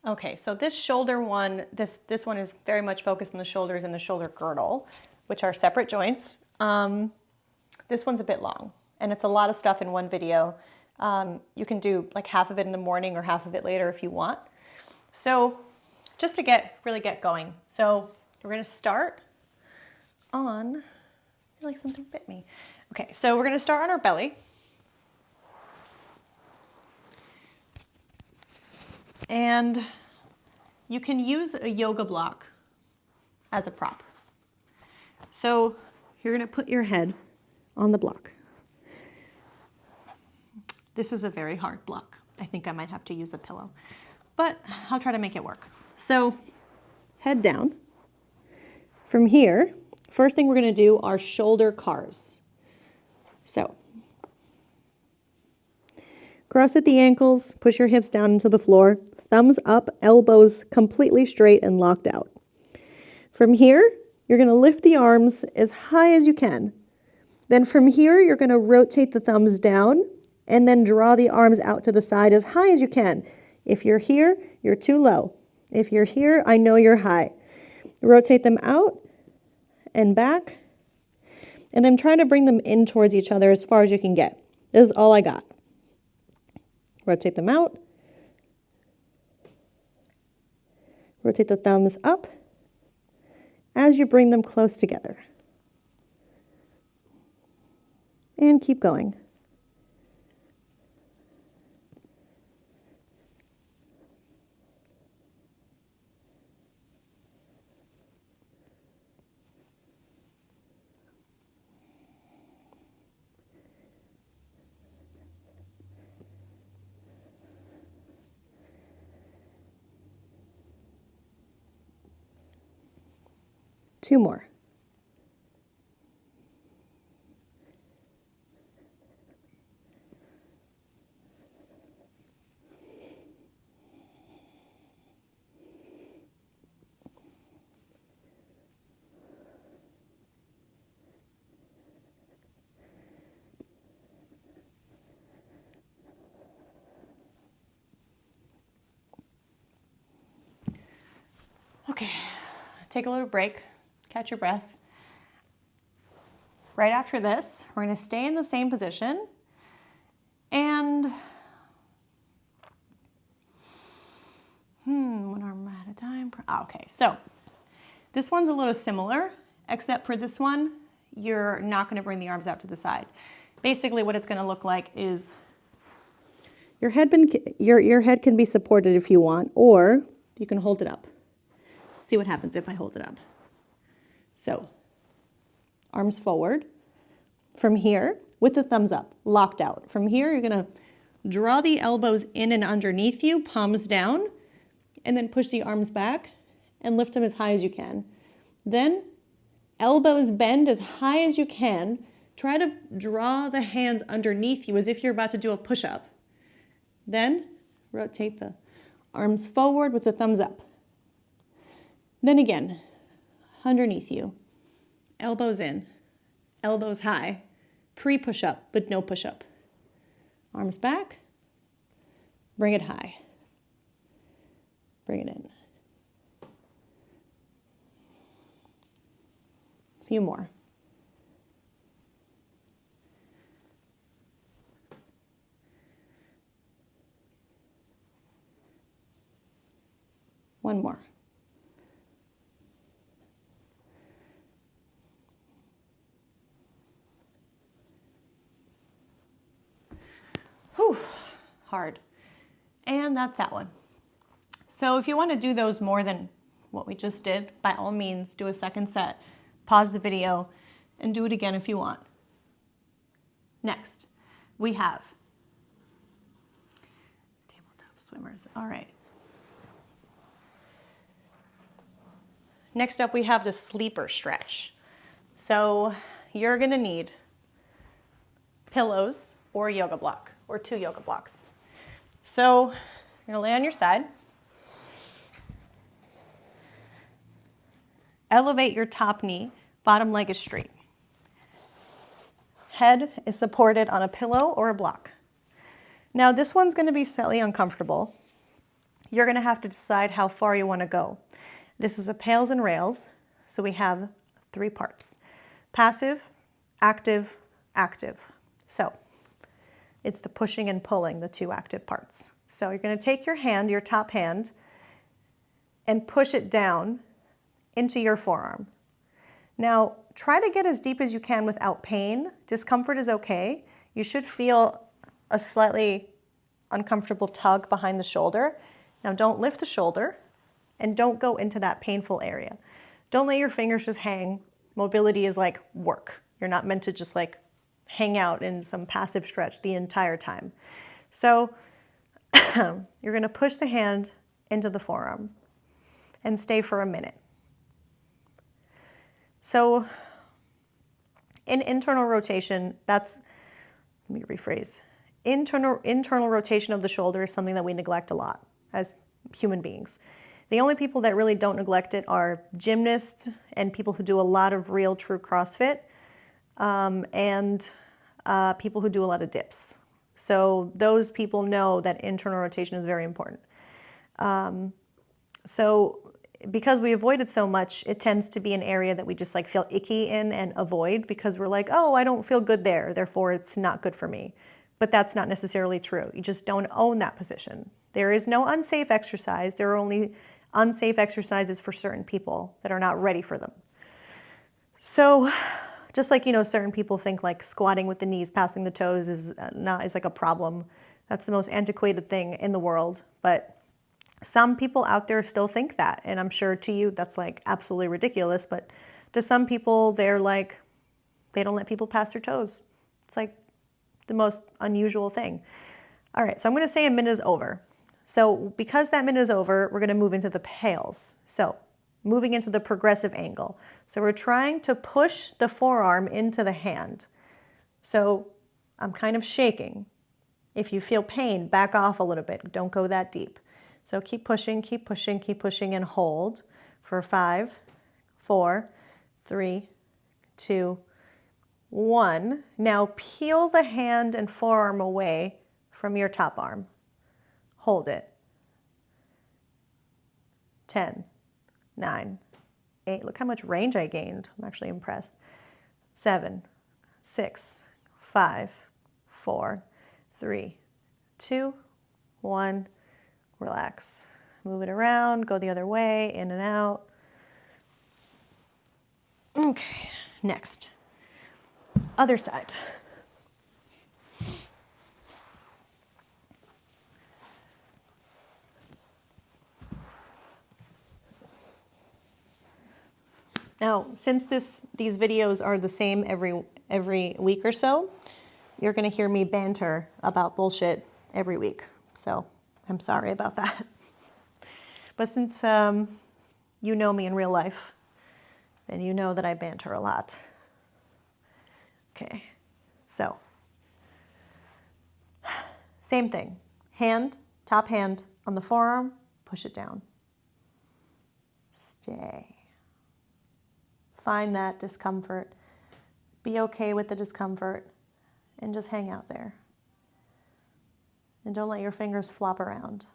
Okay, so this shoulder one, this one is very much focused on the shoulders and the shoulder girdle, which are separate joints. This one's a bit long, and it's a lot of stuff in one video. You can do like half of it in the morning or half of it later if you want. So just to really get going. So we're gonna start on, I feel like something bit me. Okay, so we're gonna start on our belly. And you can use a yoga block as a prop. So you're gonna put your head on the block. This is a very hard block. I think I might have to use a pillow, but I'll try to make it work. So head down. From here, first thing we're gonna do are shoulder cars. So cross at the ankles, push your hips down into the floor, thumbs up, elbows completely straight and locked out. From here, you're gonna lift the arms as high as you can. Then from here, you're gonna rotate the thumbs down and then draw the arms out to the side as high as you can. If you're here, you're too low. If you're here, I know you're high. Rotate them out and back, and then try to bring them in towards each other as far as you can get. This is all I got. Rotate them out. Rotate the thumbs up as you bring them close together. And keep going. Two more. Okay, take a little break, catch your breath. Right after this, we're gonna stay in the same position and one arm at a time. Okay, so this one's a little similar, except for this one, you're not gonna bring the arms out to the side. Basically what it's gonna look like is your head can be supported if you want, or you can hold it up. See what happens if I hold it up. So, arms forward. From here, with the thumbs up, locked out. From here, you're gonna draw the elbows in and underneath you, palms down, and then push the arms back and lift them as high as you can. Then, elbows bend as high as you can. Try to draw the hands underneath you as if you're about to do a push-up. Then, rotate the arms forward with the thumbs up. Then again, underneath you, elbows in, elbows high, pre-push-up, but no push-up. Arms back, bring it high, bring it in. A few more. One more. Whew, hard. And that's that one. So if you want to do those more than what we just did, by all means, do a second set, pause the video, and do it again if you want. Next, we have tabletop swimmers. All right. Next up, we have the sleeper stretch. So you're gonna need pillows or a yoga block, or 2 yoga blocks. So you're gonna lay on your side. Elevate your top knee, bottom leg is straight. Head is supported on a pillow or a block. Now this one's gonna be slightly uncomfortable. you're gonna have to decide how far you wanna go. This is a pails and rails, so we have 3 parts. Passive, active, active. So it's the pushing and pulling, the 2 active parts. So you're gonna take your hand, your top hand, and push it down into your forearm. Now, try to get as deep as you can without pain. Discomfort is okay. You should feel a slightly uncomfortable tug behind the shoulder. Now, don't lift the shoulder and don't go into that painful area. Don't let your fingers just hang. Mobility is like work. You're not meant to just like hang out in some passive stretch the entire time. So you're gonna push the hand into the forearm and stay for a minute. So in internal rotation, let me rephrase. Internal rotation of the shoulder is something that we neglect a lot as human beings. The only people that really don't neglect it are gymnasts and people who do a lot of real true CrossFit, and people who do a lot of dips. So those people know that internal rotation is very important. So because we avoid it so much, it tends to be an area that we just like feel icky in and avoid because we're like, oh, I don't feel good there, therefore it's not good for me. But that's not necessarily true. You just don't own that position. There is no unsafe exercise. There are only unsafe exercises for certain people that are not ready for them. So just like, certain people think like squatting with the knees passing the toes is like a problem. That's the most antiquated thing in the world. But some people out there still think that. And I'm sure to you that's like absolutely ridiculous. But to some people, they're like, they don't let people pass their toes. It's like the most unusual thing. All right, so I'm gonna say a minute is over. So because that minute is over, we're gonna move into the pails. So moving into the progressive angle. So we're trying to push the forearm into the hand. So I'm kind of shaking. If you feel pain, back off a little bit. Don't go that deep. So keep pushing, keep pushing, keep pushing, and hold for 5, 4, 3, 2, 1. Now peel the hand and forearm away from your top arm. Hold it. 10, 9, 8. Look how much range I gained. I'm actually impressed. 7, 6, 5, 4, 3, 2, 1. Relax. Move it around, go the other way, in and out. Okay, next. Other side. Now, since these videos are the same every week or so, you're gonna hear me banter about bullshit every week. So I'm sorry about that. But since you know me in real life, then you know that I banter a lot. Okay, so same thing. Hand, top hand on the forearm, push it down. Stay. Find that discomfort. Be okay with the discomfort and just hang out there. And don't let your fingers flop around.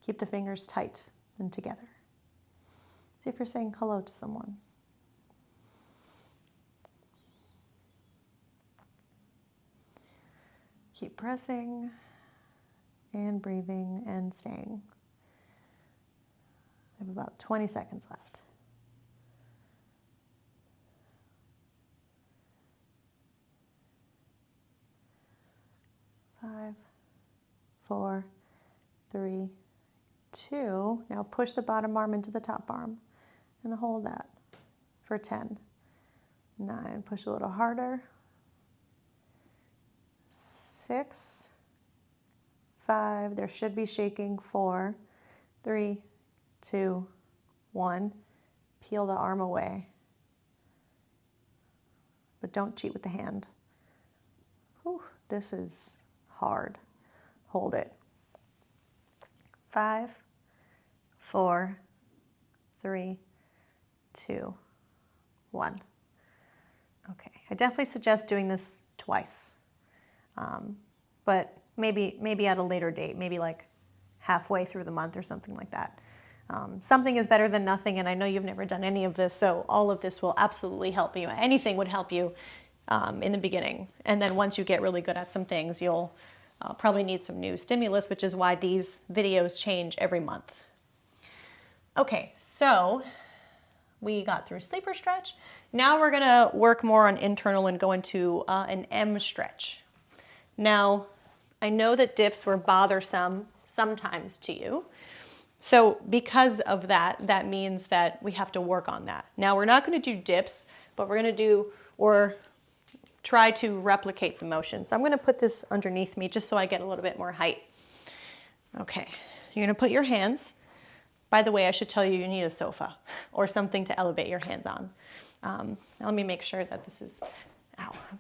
Keep the fingers tight and together. See if you're saying hello to someone. Keep pressing and breathing and staying. We have about 20 seconds left. 5, 4, 3, 2. Now push the bottom arm into the top arm and hold that for 10, 9. Push a little harder. 6, 5. There should be shaking. 4, 3, 2, 1. Peel the arm away. But don't cheat with the hand. Whew, this is hard. Hold it. 5, 4, 3, 2, 1. Okay, I definitely suggest doing this twice, but maybe at a later date, maybe like halfway through the month or something like that. Something is better than nothing, and I know you've never done any of this, so all of this will absolutely help you. Anything would help you in the beginning. And then once you get really good at some things, you'll probably need some new stimulus, which is why these videos change every month. Okay, so we got through sleeper stretch. Now we're gonna work more on internal and go into an M stretch. Now, I know that dips were bothersome sometimes to you. So because of that, that means that we have to work on that. Now we're not gonna do dips, but we're gonna do, or try to replicate the motion. So I'm gonna put this underneath me just so I get a little bit more height. Okay, you're gonna put your hands, by the way, I should tell you, you need a sofa or something to elevate your hands on. Let me make sure that this is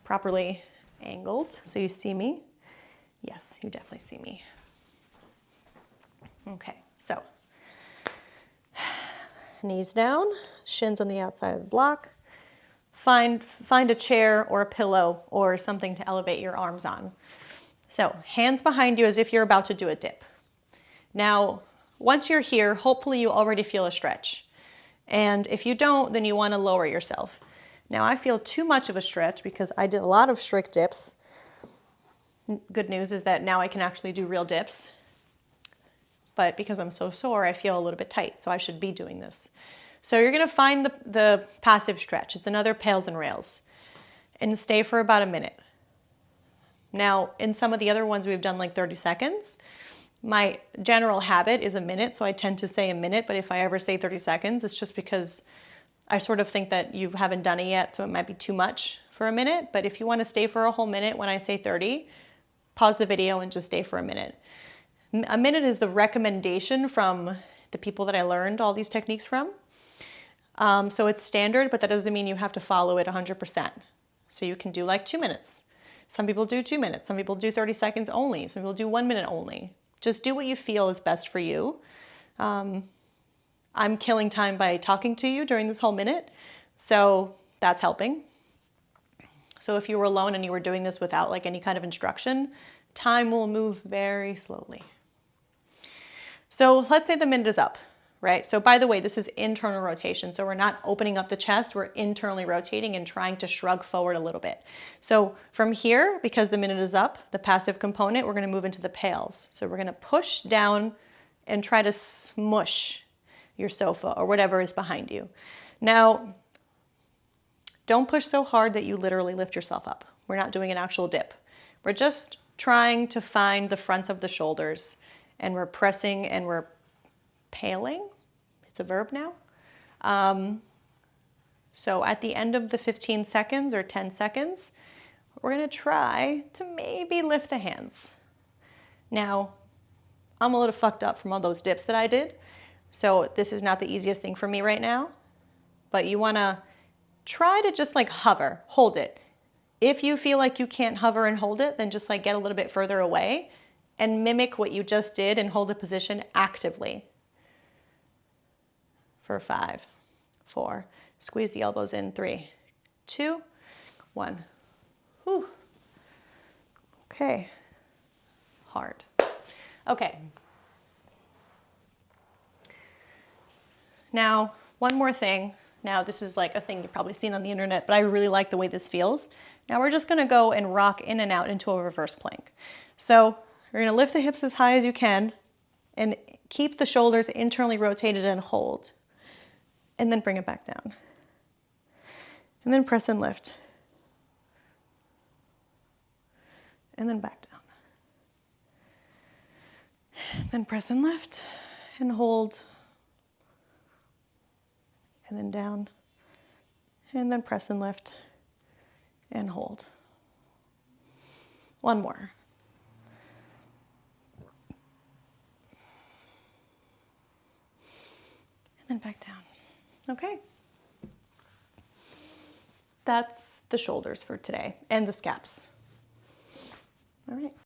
properly angled so you see me. Yes, you definitely see me. Okay, so knees down, shins on the outside of the block. Find a chair or a pillow or something to elevate your arms on. So hands behind you as if you're about to do a dip. Now, once you're here, hopefully you already feel a stretch. And if you don't, then you want to lower yourself. Now I feel too much of a stretch because I did a lot of strict dips. Good news is that now I can actually do real dips. But because I'm so sore, I feel a little bit tight, so I should be doing this. So you're gonna find the passive stretch. It's another pails and rails. And stay for about a minute. Now, in some of the other ones we've done like 30 seconds. My general habit is a minute, so I tend to say a minute, but if I ever say 30 seconds, it's just because I sort of think that you haven't done it yet, so it might be too much for a minute. But if you wanna stay for a whole minute when I say 30, pause the video and just stay for a minute. A minute is the recommendation from the people that I learned all these techniques from. So it's standard, but that doesn't mean you have to follow it 100%. So you can do like 2 minutes. Some people do 2 minutes. Some people do 30 seconds only. Some people do 1 minute only. Just do what you feel is best for you. I'm killing time by talking to you during this whole minute, so that's helping. So if you were alone and you were doing this without like any kind of instruction, time will move very slowly. So let's say the minute is up, right? So by the way, this is internal rotation. So we're not opening up the chest, we're internally rotating and trying to shrug forward a little bit. So from here, because the minute is up, the passive component, we're gonna move into the pails. So we're gonna push down and try to smush your sofa or whatever is behind you. Now, don't push so hard that you literally lift yourself up. We're not doing an actual dip. We're just trying to find the fronts of the shoulders, and we're pressing and we're paling. It's a verb now. So at the end of the 15 seconds or 10 seconds, we're gonna try to maybe lift the hands. Now, I'm a little fucked up from all those dips that I did, so this is not the easiest thing for me right now, but you wanna try to just like hover, hold it. If you feel like you can't hover and hold it, then just like get a little bit further away and mimic what you just did and hold the position actively. For 5, 4, squeeze the elbows in, 3, 2, 1. Whew. Okay, hard. Okay. Now, one more thing. Now, this is like a thing you've probably seen on the internet, but I really like the way this feels. Now we're just gonna go and rock in and out into a reverse plank. So you're gonna lift the hips as high as you can and keep the shoulders internally rotated and hold. And then bring it back down. And then press and lift. And then back down. Then press and lift and hold. And then down. And then press and lift and hold. One more. And then back down. Okay. That's the shoulders for today and the scaps. All right.